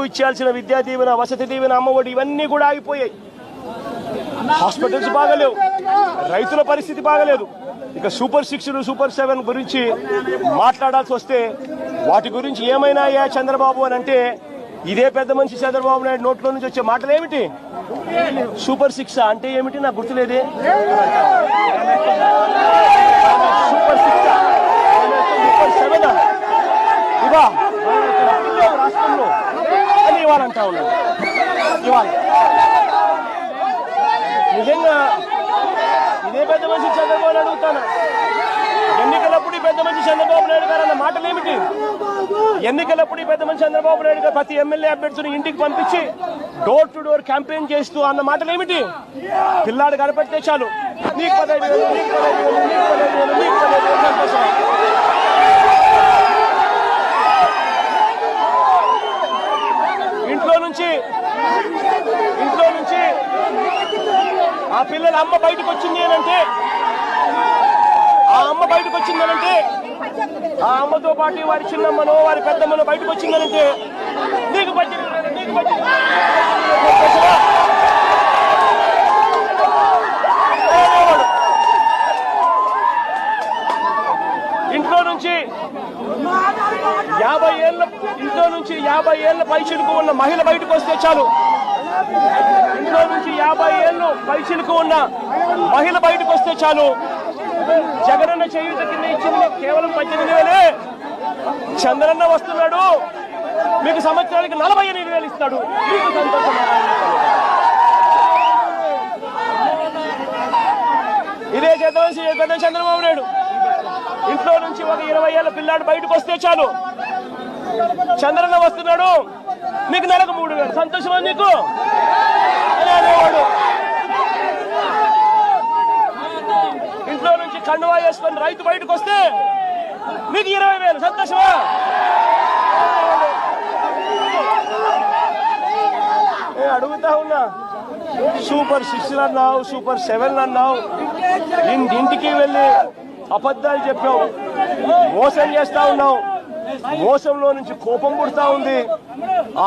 ఇచ్చాల్సిన విద్యా దీవెన, వసతి దీవెన, అమ్మఒడి ఇవన్నీ కూడా ఆగిపోయాయి. హాస్పిటల్స్ బాగలేవు, రైతుల పరిస్థితి బాగలేదు. ఇక సూపర్ 6, సూపర్ 7 గురించి మాట్లాడాల్సి వస్తే వాటి గురించి ఏమైనాయా చంద్రబాబు అని అంటే ఇదే పెద్ద మనిషి చంద్రబాబు నాయుడు నోట్లో నుంచి వచ్చే మాటలు ఏమిటి? సూపర్ 6 అంటే ఏమిటి నాకు గుర్తులేదే. సూపర్ 6 సూపర్ 7 ఇవా రాష్ట్రంలో అని ఇవ్వాలంటా ఉన్నాను. ఇవాళ నిజంగా ఇదే పెద్ద మనిషి చంద్రబాబు నాయుడు అడుగుతాను, ఎన్నికలప్పుడు ఈ పెద్ద మనిషి చంద్రబాబు నాయుడు గారు అన్న మాటలు ఏమిటి? ఎన్నికలప్పుడు ఈ పెద్ద మనిషి చంద్రబాబు నాయుడు గారు ప్రతి ఎమ్మెల్యే అభ్యర్థిని ఇంటికి పంపించి డోర్ టు డోర్ క్యాంపెయిన్ చేస్తూ అన్న మాటలు ఏమిటి? పిల్లాడు కనపడితే చాలు నీకు 15,000, నీకు 15,000, నీకు 15,000, నీకు 15,000 సంతోషం. ఇంట్లో నుంచి ఆ పిల్లల అమ్మ బయటకు వచ్చింది అనంటే, ఆ అమ్మ బయటకు వచ్చిందనంటే, ఆ అమ్మతో పాటు వారి చిన్నమ్మనో వారి పెద్దమ్మనో బయటకు వచ్చిందనంటే నీకు ఇంట్లో నుంచి 50 ఏళ్ల పైచిలకు ఉన్న మహిళ బయటకు వస్తే చాలు. ఇంట్లో నుంచి 50 ఏళ్ళు పైచిలకు ఉన్న మహిళ బయటకు వస్తే చాలు. జగనన్న చేయూత కింద ఇచ్చింది కేవలం 18,000. చంద్రన్న వస్తున్నాడు, మీకు సంవత్సరానికి 48,000 ఇస్తాడు. మీకు సంతోషం. ఇదే పెద్ద చంద్రబాబు నాయుడు ఇంట్లో నుంచి ఒక 20 ఏళ్ల పిల్లాడు బయటకు వస్తే చాలు, చంద్రన్న వస్తున్నాడు, మీకు నెలకు 3,000 సంతోషమా నీకు అని అనేవాడు. ఇంట్లో నుంచి కండువా వేసుకొని రైతు బయటకు వస్తే మీకు 20,000 సంతోషమా? అడుగుతా ఉన్నా, సూపర్ 6 అన్నావు, సూపర్ 7 అన్నావు, ఇంటికి వెళ్ళి అబద్ధాలు చెప్పావు, మోసం చేస్తా ఉన్నావు. మోసంలో నుంచి కోపం పుడతా ఉంది. ఆ